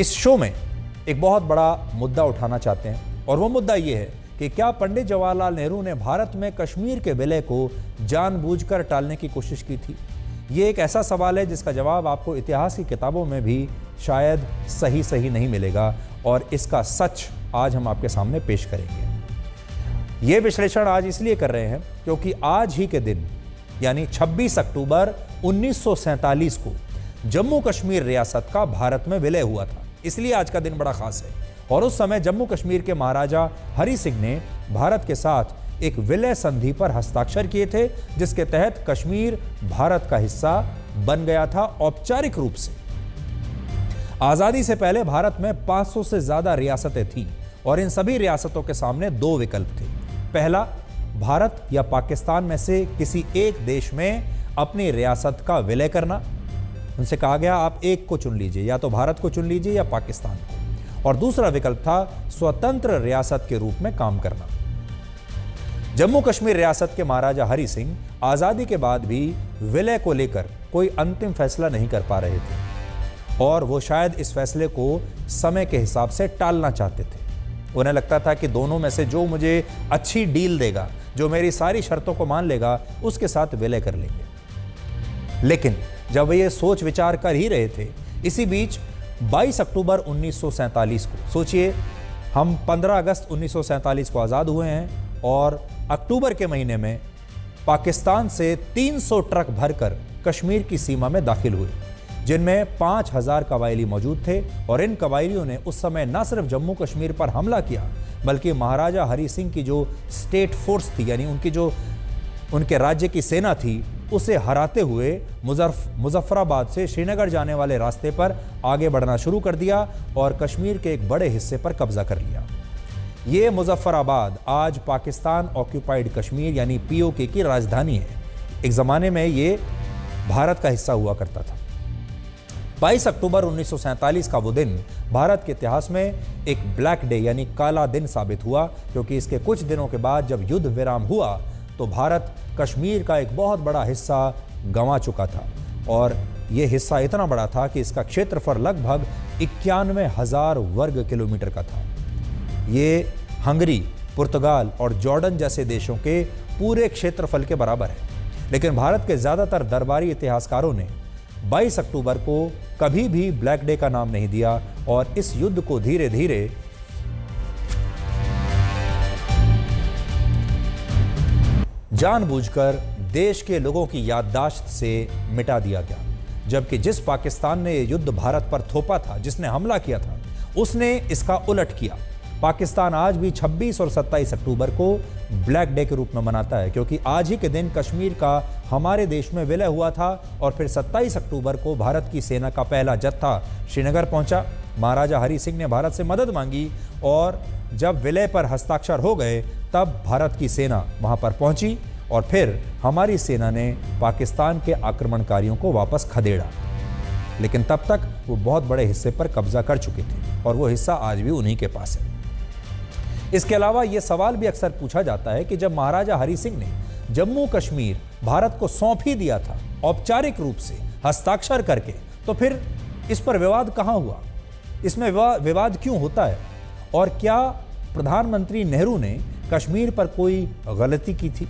इस शो में एक बहुत बड़ा मुद्दा उठाना चाहते हैं और वो मुद्दा ये है कि क्या पंडित जवाहरलाल नेहरू ने भारत में कश्मीर के विलय को जानबूझकर टालने की कोशिश की थी। ये एक ऐसा सवाल है जिसका जवाब आपको इतिहास की किताबों में भी शायद सही नहीं मिलेगा और इसका सच आज हम आपके सामने पेश करेंगे। ये विश्लेषण आज इसलिए कर रहे हैं क्योंकि आज ही के दिन यानी 26 अक्टूबर 1947 को जम्मू कश्मीर रियासत का भारत में विलय हुआ था, इसलिए आज का दिन बड़ा खास है। और उस समय जम्मू कश्मीर के महाराजा हरि सिंह ने भारत के साथ एक विलय संधि पर हस्ताक्षर किए थे, जिसके तहत कश्मीर भारत का हिस्सा बन गया था औपचारिक रूप से। आजादी से पहले भारत में 500 से ज्यादा रियासतें थीं और इन सभी रियासतों के सामने दो विकल्प थे। पहला, भारत या पाकिस्तान में से किसी एक देश में अपनी रियासत का विलय करना। उनसे कहा गया आप एक को चुन लीजिए, या तो भारत को चुन लीजिए या पाकिस्तान को। और दूसरा विकल्प था स्वतंत्र रियासत के रूप में काम करना। जम्मू कश्मीर रियासत के महाराजा हरि सिंह आजादी के बाद भी विलय को लेकर कोई अंतिम फैसला नहीं कर पा रहे थे और वो शायद इस फैसले को समय के हिसाब से टालना चाहते थे। उन्हें लगता था कि दोनों में से जो मुझे अच्छी डील देगा, जो मेरी सारी शर्तों को मान लेगा, उसके साथ विलय कर लेंगे। लेकिन जब वे ये सोच विचार कर ही रहे थे, इसी बीच 22 अक्टूबर 1947 को, सोचिए हम 15 अगस्त 1947 को आज़ाद हुए हैं और अक्टूबर के महीने में पाकिस्तान से 300 ट्रक भरकर कश्मीर की सीमा में दाखिल हुए, जिनमें 5000 कबायली मौजूद थे। और इन कबायलियों ने उस समय न सिर्फ जम्मू कश्मीर पर हमला किया, बल्कि महाराजा हरि सिंह की जो स्टेट फोर्स थी, यानी उनकी जो उनके राज्य की सेना थी, उसे हराते हुए मुजफ्फराबाद से श्रीनगर जाने वाले रास्ते पर आगे बढ़ना शुरू कर दिया और कश्मीर के एक बड़े हिस्से पर कब्जा कर लिया। ये मुजफ्फराबाद आज पाकिस्तान ऑक्यूपाइड कश्मीर यानी पीओके की राजधानी है। एक ज़माने में ये भारत का हिस्सा हुआ करता था। 22 अक्टूबर 1947 का वो दिन भारत के इतिहास में एक ब्लैक डे यानी काला दिन साबित हुआ, क्योंकि इसके कुछ दिनों के बाद जब युद्ध विराम हुआ तो भारत कश्मीर का एक बहुत बड़ा हिस्सा गंवा चुका था और ये हिस्सा इतना बड़ा था कि इसका क्षेत्रफल लगभग 91,000 वर्ग किलोमीटर का था। ये हंगरी, पुर्तगाल और जॉर्डन जैसे देशों के पूरे क्षेत्रफल के बराबर है। लेकिन भारत के ज़्यादातर दरबारी इतिहासकारों ने 22 अक्टूबर को कभी भी ब्लैक डे का नाम नहीं दिया और इस युद्ध को धीरे धीरे जानबूझकर देश के लोगों की याददाश्त से मिटा दिया गया। जबकि जिस पाकिस्तान ने यह युद्ध भारत पर थोपा था, जिसने हमला किया था, उसने इसका उलट किया। पाकिस्तान आज भी 26 और 27 अक्टूबर को ब्लैक डे के रूप में मनाता है, क्योंकि आज ही के दिन कश्मीर का हमारे देश में विलय हुआ था और फिर 27 अक्टूबर को भारत की सेना का पहला जत्था श्रीनगर पहुंचा। महाराजा हरि सिंह ने भारत से मदद मांगी और जब विलय पर हस्ताक्षर हो गए तब भारत की सेना वहां पर पहुंची और फिर हमारी सेना ने पाकिस्तान के आक्रमणकारियों को वापस खदेड़ा। लेकिन तब तक वो बहुत बड़े हिस्से पर कब्जा कर चुके थे और वो हिस्सा आज भी उन्हीं के पास है। इसके अलावा ये सवाल भी अक्सर पूछा जाता है कि जब महाराजा हरि सिंह ने जम्मू कश्मीर भारत को सौंप ही दिया था औपचारिक रूप से हस्ताक्षर करके, तो फिर इस पर विवाद कहाँ हुआ? इसमें विवाद क्यों होता है? और क्या प्रधानमंत्री नेहरू ने कश्मीर पर कोई गलती की थी?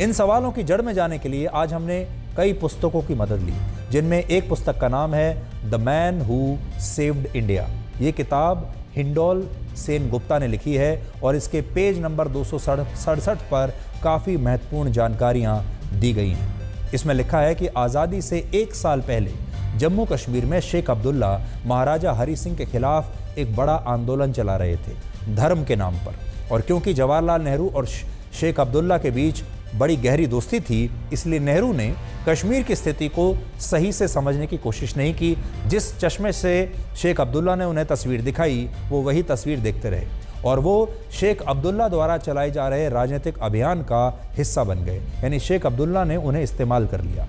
इन सवालों की जड़ में जाने के लिए आज हमने कई पुस्तकों की मदद ली, जिनमें एक पुस्तक का नाम है the man who saved India. ये किताब हिंडोल सेन गुप्ता ने लिखी है और इसके पेज नंबर 267 पर काफ़ी महत्वपूर्ण जानकारियाँ दी गई हैं। इसमें लिखा है कि आज़ादी से 1 साल पहले जम्मू कश्मीर में शेख अब्दुल्ला महाराजा हरि सिंह के खिलाफ एक बड़ा आंदोलन चला रहे थे धर्म के नाम पर। और क्योंकि जवाहरलाल नेहरू और शेख अब्दुल्ला के बीच बड़ी गहरी दोस्ती थी, इसलिए नेहरू ने कश्मीर की स्थिति को सही से समझने की कोशिश नहीं की। जिस चश्मे से शेख अब्दुल्ला ने उन्हें तस्वीर दिखाई, वो वही तस्वीर देखते रहे और वो शेख अब्दुल्ला द्वारा चलाए जा रहे राजनीतिक अभियान का हिस्सा बन गए। यानी शेख अब्दुल्ला ने उन्हें इस्तेमाल कर लिया।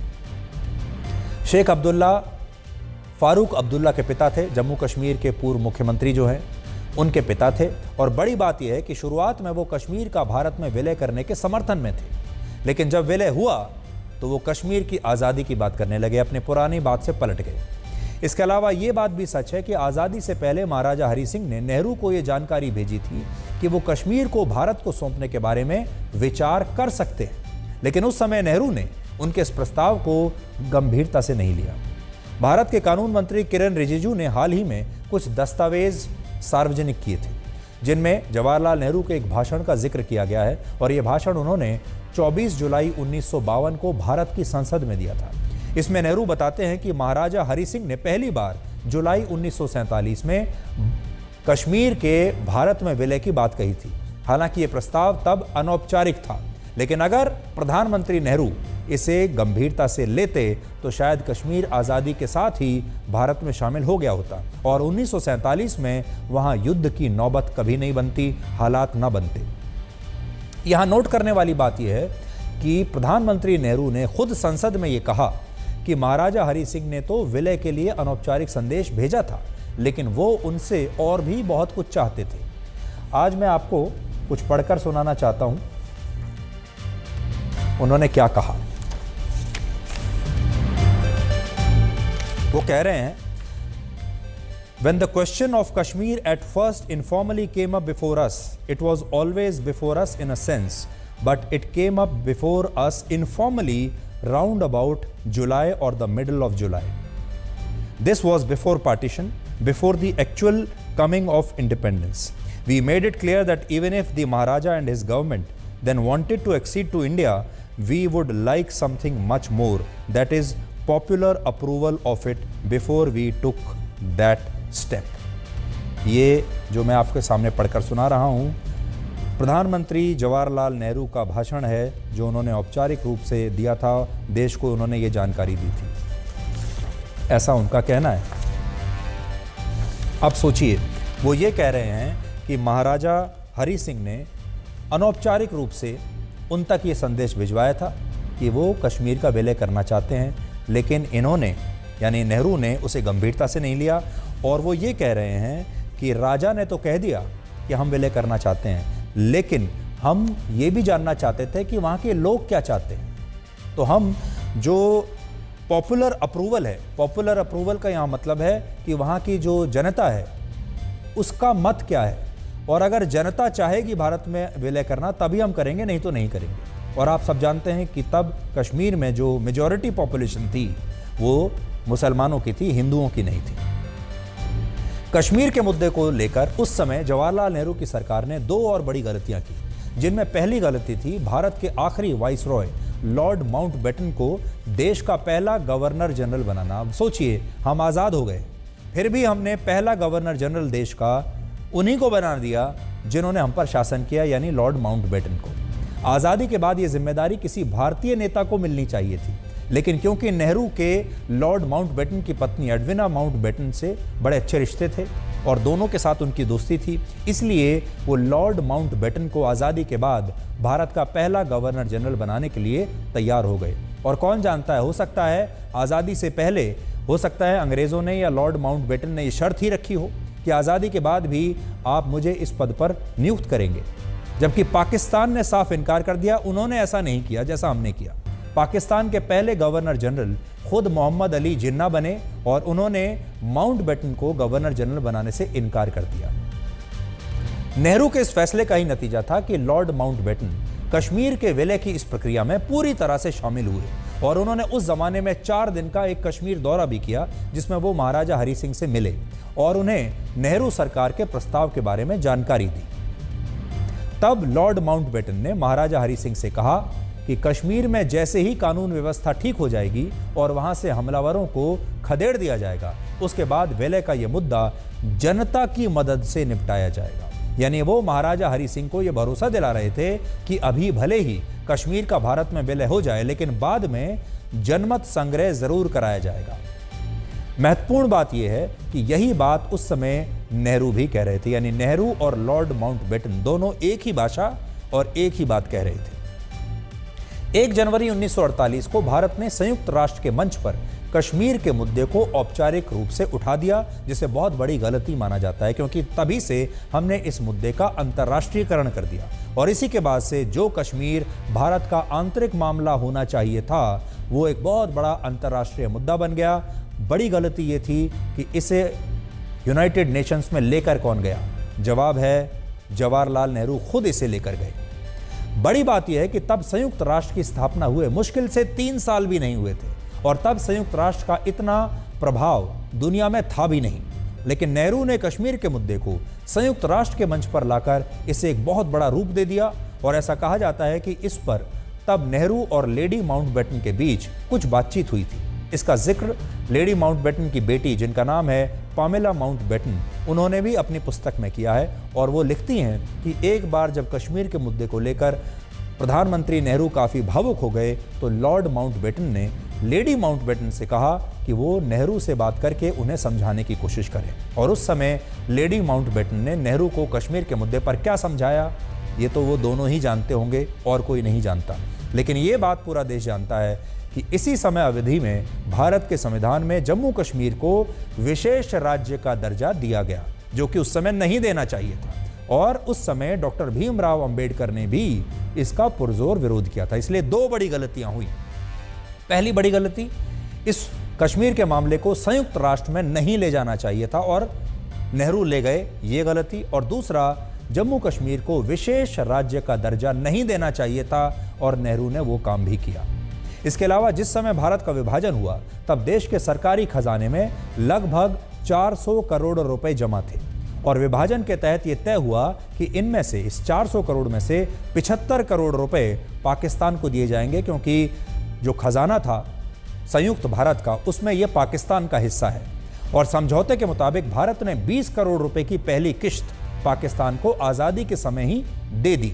शेख अब्दुल्ला फारूक अब्दुल्ला के पिता थे, जम्मू कश्मीर के पूर्व मुख्यमंत्री जो हैं उनके पिता थे। और बड़ी बात यह है कि शुरुआत में वो कश्मीर का भारत में विलय करने के समर्थन में थे, लेकिन जब विलय हुआ तो वो कश्मीर की आज़ादी की बात करने लगे, अपने पुरानी बात से पलट गए। इसके अलावा ये बात भी सच है कि आज़ादी से पहले महाराजा हरि सिंह ने नेहरू को ये जानकारी भेजी थी कि वो कश्मीर को भारत को सौंपने के बारे में विचार कर सकते हैं, लेकिन उस समय नेहरू ने उनके इस प्रस्ताव को गंभीरता से नहीं लिया। भारत के कानून मंत्री किरण रिजिजू ने हाल ही में कुछ दस्तावेज सार्वजनिक किए थे, जिनमें जवाहरलाल नेहरू के एक भाषण का जिक्र किया गया है, और यह भाषण उन्होंने 24 जुलाई 1952 को भारत की संसद में दिया था। इसमें नेहरू बताते हैं कि महाराजा हरि सिंह ने पहली बार जुलाई 1947 में कश्मीर के भारत में विलय की बात कही थी। हालांकि यह प्रस्ताव तब अनौपचारिक था, लेकिन अगर प्रधानमंत्री नेहरू इसे गंभीरता से लेते तो शायद कश्मीर आज़ादी के साथ ही भारत में शामिल हो गया होता और 1947 में वहां युद्ध की नौबत कभी नहीं बनती, हालात न बनते। यहां नोट करने वाली बात यह है कि प्रधानमंत्री नेहरू ने खुद संसद में यह कहा कि महाराजा हरि सिंह ने तो विलय के लिए अनौपचारिक संदेश भेजा था, लेकिन वो उनसे और भी बहुत कुछ चाहते थे। आज मैं आपको कुछ पढ़कर सुनाना चाहता हूं उन्होंने क्या कहा। वो कह रहे हैं, When the question of Kashmir at first informally came up before us, it was always before us in a sense, but it came up before us informally round about July or the middle of July. This was before partition, before the actual coming of independence. We made it clear that even if the Maharaja and his government then wanted to accede to India, we would like something much more, that is popular approval of it before we took that step. ये जो मैं आपके सामने पढ़कर सुना रहा हूँ प्रधानमंत्री जवाहरलाल नेहरू का भाषण है, जो उन्होंने औपचारिक रूप से दिया था, देश को उन्होंने ये जानकारी दी थी, ऐसा उनका कहना है। अब सोचिए, वो ये कह रहे हैं कि महाराजा हरि सिंह ने अनौपचारिक रूप से उन तक ये संदेश भिजवाया था कि वो कश्मीर का विलय करना चाहते हैं, लेकिन इन्होंने यानी नेहरू ने उसे गंभीरता से नहीं लिया। और वो ये कह रहे हैं कि राजा ने तो कह दिया कि हम विलय करना चाहते हैं, लेकिन हम ये भी जानना चाहते थे कि वहाँ के लोग क्या चाहते हैं। तो हम जो पॉपुलर अप्रूवल है, पॉपुलर अप्रूवल का यहाँ मतलब है कि वहाँ की जो जनता है उसका मत क्या है, और अगर जनता चाहेगी भारत में विलय करना तभी हम करेंगे, नहीं तो नहीं करेंगे। और आप सब जानते हैं कि तब कश्मीर में जो मेजॉरिटी पॉपुलेशन थी वो मुसलमानों की थी, हिंदुओं की नहीं थी। कश्मीर के मुद्दे को लेकर उस समय जवाहरलाल नेहरू की सरकार ने दो और बड़ी गलतियां की, जिनमें पहली गलती थी भारत के आखिरी वाइसरॉय लॉर्ड माउंटबेटन को देश का पहला गवर्नर जनरल बनाना। अब सोचिए, हम आज़ाद हो गए, फिर भी हमने पहला गवर्नर जनरल देश का उन्हीं को बना दिया जिन्होंने हम पर शासन किया, यानी लॉर्ड माउंटबेटन को। आज़ादी के बाद ये जिम्मेदारी किसी भारतीय नेता को मिलनी चाहिए थी, लेकिन क्योंकि नेहरू के लॉर्ड माउंटबेटन की पत्नी एडविना माउंटबेटन से बड़े अच्छे रिश्ते थे और दोनों के साथ उनकी दोस्ती थी, इसलिए वो लॉर्ड माउंटबेटन को आज़ादी के बाद भारत का पहला गवर्नर जनरल बनाने के लिए तैयार हो गए। और कौन जानता है, हो सकता है आज़ादी से पहले, हो सकता है अंग्रेज़ों ने या लॉर्ड माउंटबेटन ने ये शर्त ही रखी हो कि आज़ादी के बाद भी आप मुझे इस पद पर नियुक्त करेंगे, जबकि पाकिस्तान ने साफ इनकार कर दिया। उन्होंने ऐसा नहीं किया जैसा हमने किया। पाकिस्तान के पहले गवर्नर जनरल खुद मोहम्मद अली जिन्ना बने और उन्होंने माउंटबेटन को गवर्नर जनरल बनाने से इनकार कर दिया। नेहरू के इस फैसले का ही नतीजा था कि लॉर्ड माउंटबेटन कश्मीर के विलय की इस प्रक्रिया में पूरी तरह से शामिल हुए और उन्होंने उस जमाने में 4 दिन का एक कश्मीर दौरा भी किया, जिसमें वो महाराजा हरि सिंह से मिले और उन्हें नेहरू सरकार के प्रस्ताव के बारे में जानकारी दी। तब लॉर्ड माउंटबेटन ने महाराजा हरि सिंह से कहा कि कश्मीर में जैसे ही कानून व्यवस्था ठीक हो जाएगी और वहां से हमलावरों को खदेड़ दिया जाएगा, उसके बाद विलय का यह मुद्दा जनता की मदद से निपटाया जाएगा। यानी वो महाराजा हरि सिंह को यह भरोसा दिला रहे थे कि अभी भले ही कश्मीर का भारत में विलय हो जाए, लेकिन बाद में जनमत संग्रह जरूर कराया जाएगा। महत्वपूर्ण बात यह है कि यही बात उस समय नेहरू भी कह रहे थे, यानी नेहरू और लॉर्ड माउंटबेटन दोनों एक ही भाषा और एक ही बात कह रहे थे। 1 जनवरी 1948 को भारत ने संयुक्त राष्ट्र के मंच पर कश्मीर के मुद्दे को औपचारिक रूप से उठा दिया, जिसे बहुत बड़ी गलती माना जाता है, क्योंकि तभी से हमने इस मुद्दे का अंतर्राष्ट्रीयकरण कर दिया और इसी के बाद से जो कश्मीर भारत का आंतरिक मामला होना चाहिए था, वो एक बहुत बड़ा अंतर्राष्ट्रीय मुद्दा बन गया। बड़ी गलती ये थी कि इसे यूनाइटेड नेशंस में लेकर कौन गया? जवाब है जवाहरलाल नेहरू खुद इसे लेकर गए। बड़ी बात यह है कि तब संयुक्त राष्ट्र की स्थापना हुए मुश्किल से 3 साल भी नहीं हुए थे और तब संयुक्त राष्ट्र का इतना प्रभाव दुनिया में था भी नहीं। लेकिन नेहरू ने कश्मीर के मुद्दे को संयुक्त राष्ट्र के मंच पर लाकर इसे एक बहुत बड़ा रूप दे दिया और ऐसा कहा जाता है कि इस पर तब नेहरू और लेडी माउंटबेटन के बीच कुछ बातचीत हुई थी। इसका जिक्र लेडी माउंटबेटन की बेटी, जिनका नाम है पामेला माउंटबेटन, उन्होंने भी अपनी पुस्तक में किया है और वो लिखती हैं कि एक बार जब कश्मीर के मुद्दे को लेकर प्रधानमंत्री नेहरू काफ़ी भावुक हो गए तो लॉर्ड माउंटबेटन ने लेडी माउंटबेटन से कहा कि वो नेहरू से बात करके उन्हें समझाने की कोशिश करें। और उस समय लेडी माउंटबेटन ने नेहरू को कश्मीर के मुद्दे पर क्या समझाया ये तो वो दोनों ही जानते होंगे और कोई नहीं जानता। लेकिन ये बात पूरा देश जानता है कि इसी समय अवधि में भारत के संविधान में जम्मू कश्मीर को विशेष राज्य का दर्जा दिया गया, जो कि उस समय नहीं देना चाहिए था। और उस समय डॉक्टर भीमराव अंबेडकर ने भी इसका पुरजोर विरोध किया था। इसलिए 2 बड़ी गलतियां हुई। पहली बड़ी गलती, इस कश्मीर के मामले को संयुक्त राष्ट्र में नहीं ले जाना चाहिए था और नेहरू ले गए, ये गलती। और दूसरा, जम्मू कश्मीर को विशेष राज्य का दर्जा नहीं देना चाहिए था और नेहरू ने वो काम भी किया। इसके अलावा जिस समय भारत का विभाजन हुआ तब देश के सरकारी खजाने में लगभग 400 करोड़ रुपए जमा थे और विभाजन के तहत ये तय हुआ कि इनमें से, इस 400 करोड़ में से 75 करोड़ रुपए पाकिस्तान को दिए जाएंगे, क्योंकि जो खजाना था संयुक्त भारत का उसमें यह पाकिस्तान का हिस्सा है। और समझौते के मुताबिक भारत ने 20 करोड़ रुपए की पहली किश्त पाकिस्तान को आज़ादी के समय ही दे दी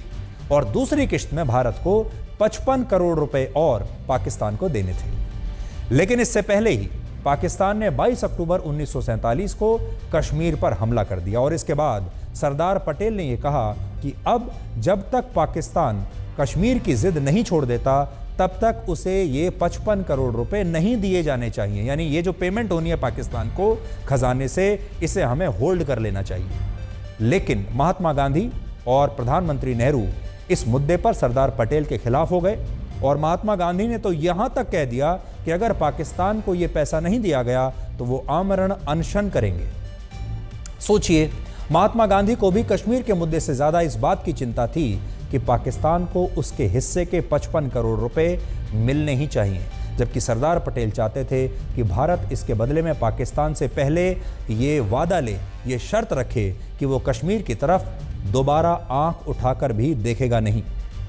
और दूसरी किश्त में भारत को 55 करोड़ रुपए और पाकिस्तान को देने थे। लेकिन इससे पहले ही पाकिस्तान ने 22 अक्टूबर 1947 को कश्मीर पर हमला कर दिया और इसके बाद सरदार पटेल ने यह कहा कि अब जब तक पाकिस्तान कश्मीर की जिद नहीं छोड़ देता तब तक उसे ये 55 करोड़ रुपए नहीं दिए जाने चाहिए। यानी ये जो पेमेंट होनी है पाकिस्तान को खजाने से, इसे हमें होल्ड कर लेना चाहिए। लेकिन महात्मा गांधी और प्रधानमंत्री नेहरू इस मुद्दे पर सरदार पटेल के खिलाफ हो गए और महात्मा गांधी ने तो यहां तक कह दिया कि अगर पाकिस्तान को यह पैसा नहीं दिया गया तो वो आमरण अनशन करेंगे। सोचिए, महात्मा गांधी को भी कश्मीर के मुद्दे से ज्यादा इस बात की चिंता थी कि पाकिस्तान को उसके हिस्से के 55 करोड़ रुपए मिलने ही चाहिए, जबकि सरदार पटेल चाहते थे कि भारत इसके बदले में पाकिस्तान से पहले ये वादा ले, ये शर्त रखे कि वो कश्मीर की तरफ दोबारा आंख उठाकर भी देखेगा नहीं।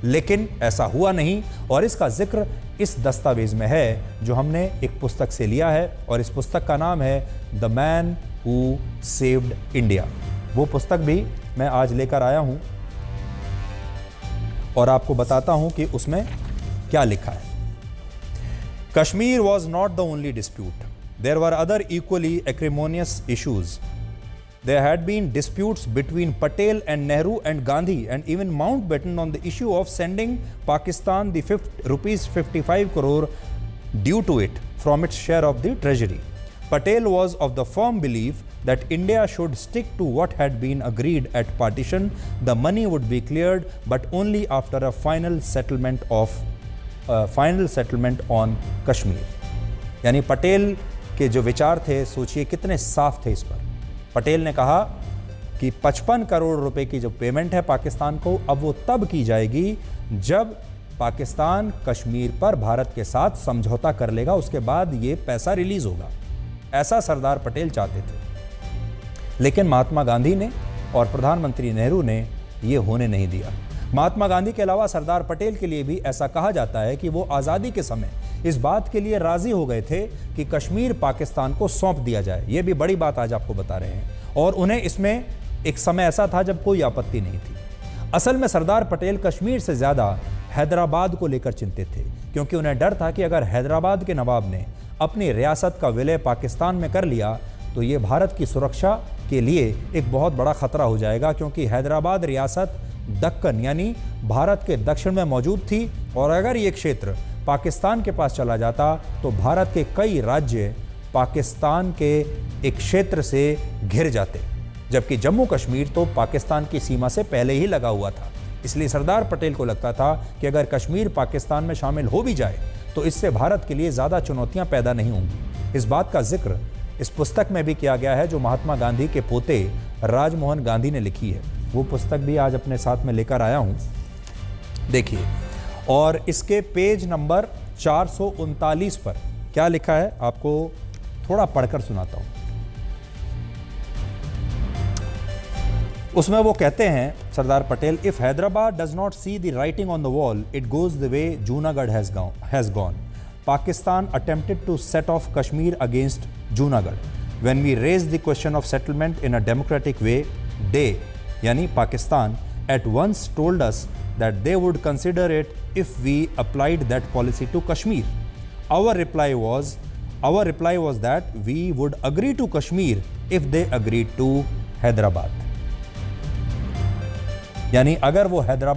लेकिन ऐसा हुआ नहीं और इसका जिक्र इस दस्तावेज में है जो हमने एक पुस्तक से लिया है और इस पुस्तक का नाम है the man who saved India. वो पुस्तक भी मैं आज लेकर आया हूं और आपको बताता हूं कि उसमें क्या लिखा है। Kashmir was not the only dispute. There were other equally acrimonious issues. There had been disputes between Patel and Nehru and Gandhi and even Mountbatten on the issue of sending Pakistan the rupees 55 crore due to it from its share of the treasury. Patel was of the firm belief that India should stick to what had been agreed at partition. The money would be cleared, but only after a final settlement on Kashmir. यानी पटेल के जो विचार थे, सोचिए कितने साफ थे इस पर। पटेल ने कहा कि 55 करोड़ रुपए की जो पेमेंट है पाकिस्तान को, अब वो तब की जाएगी जब पाकिस्तान कश्मीर पर भारत के साथ समझौता कर लेगा, उसके बाद ये पैसा रिलीज होगा। ऐसा सरदार पटेल चाहते थे। लेकिन महात्मा गांधी ने और प्रधानमंत्री नेहरू ने ये होने नहीं दिया। महात्मा गांधी के अलावा सरदार पटेल के लिए भी ऐसा कहा जाता है कि वो आज़ादी के समय इस बात के लिए राजी हो गए थे कि कश्मीर पाकिस्तान को सौंप दिया जाए। ये भी बड़ी बात आज आपको बता रहे हैं और उन्हें इसमें एक समय ऐसा था जब कोई आपत्ति नहीं थी। असल में सरदार पटेल कश्मीर से ज़्यादा हैदराबाद को लेकर चिंतित थे, क्योंकि उन्हें डर था कि अगर हैदराबाद के नवाब ने अपनी रियासत का विलय पाकिस्तान में कर लिया तो ये भारत की सुरक्षा के लिए एक बहुत बड़ा खतरा हो जाएगा, क्योंकि हैदराबाद रियासत दक्कन यानी भारत के दक्षिण में मौजूद थी और अगर ये क्षेत्र पाकिस्तान के पास चला जाता तो भारत के कई राज्य पाकिस्तान के एक क्षेत्र से घिर जाते, जबकि जम्मू कश्मीर तो पाकिस्तान की सीमा से पहले ही लगा हुआ था। इसलिए सरदार पटेल को लगता था कि अगर कश्मीर पाकिस्तान में शामिल हो भी जाए तो इससे भारत के लिए ज़्यादा चुनौतियां पैदा नहीं होंगी। इस बात का जिक्र इस पुस्तक में भी किया गया है जो महात्मा गांधी के पोते राजमोहन गांधी ने लिखी है। वो पुस्तक भी आज अपने साथ में लेकर आया हूं, देखिए। और इसके पेज नंबर 439 पर क्या लिखा है आपको थोड़ा पढ़कर सुनाता हूं। उसमें वो कहते हैं Sardar Patel, if Hyderabad does not see the writing on the wall it goes the way Junagadh has gone. Pakistan attempted to set off Kashmir against Junagadh when we raise the question of settlement in a democratic way. They यानी Pakistan at once told us that they would consider it if we applied that policy to Kashmir. Our reply was that we would agree to Kashmir if they agreed to Hyderabad. यानी अगर वो हैदराबाद